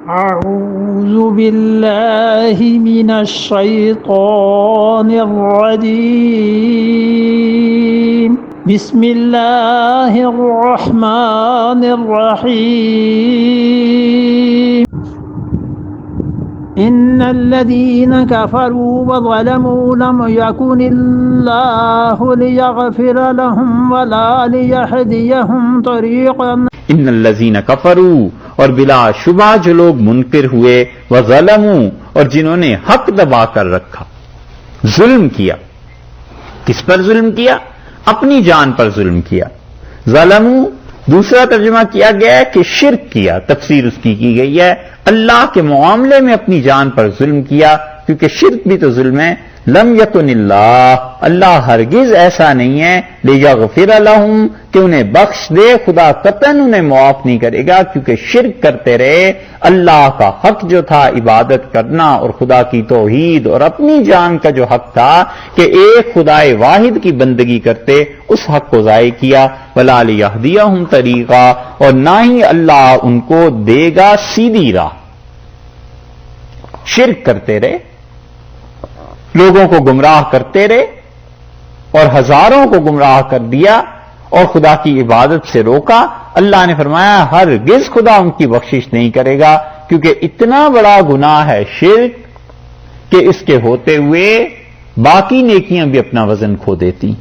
أعوذ بالله من الشيطان الرجيم بسم الله الرحمن الرحيم إن الذين كفروا وظلموا لم يكن الله ليغفر لهم ولا ليهديهم طريقا इन्नल्लज़ीन कफरू, और बिलाशुबा जो लोग मुनकिर हुए, व ज़लमू, और जिन्होंने हक दबा कर रखा, जुल्म किया। किस पर जुल्म किया? अपनी जान पर जुल्म किया। ज़लमू दूसरा तर्जुमा किया गया है कि शिर्क किया, तफसीर उसकी की गई है अल्लाह के मामले में अपनी जान पर जुल्म किया, क्योंकि शिर्क भी तो जुल्म है। लम यकुनिल्लाह, अल्लाह हरगिज ऐसा नहीं है लियग़फ़िर लहुम, कि उन्हें बख्श दे, खुदा कतन उन्हें मुआफ नहीं करेगा, क्योंकि शिर्क करते रहे। अल्लाह का हक जो था इबादत करना और खुदा की तौहीद और अपनी जान का जो हक था कि एक खुदाए वाहिद की बंदगी करते, उस हक को ज़ाय किया। वला लियहदियहुम तरीक़ा, और ना ही अल्लाह उनको देगा सीधी राह। शिर्क करते रहे, लोगों को गुमराह करते रहे और हजारों को गुमराह कर दिया और खुदा की इबादत से रोका। अल्लाह ने फरमाया हरगिज खुदा उनकी बख्शिश नहीं करेगा, क्योंकि इतना बड़ा गुनाह है शिर्क कि इसके होते हुए बाकी नेकियां भी अपना वजन खो देती।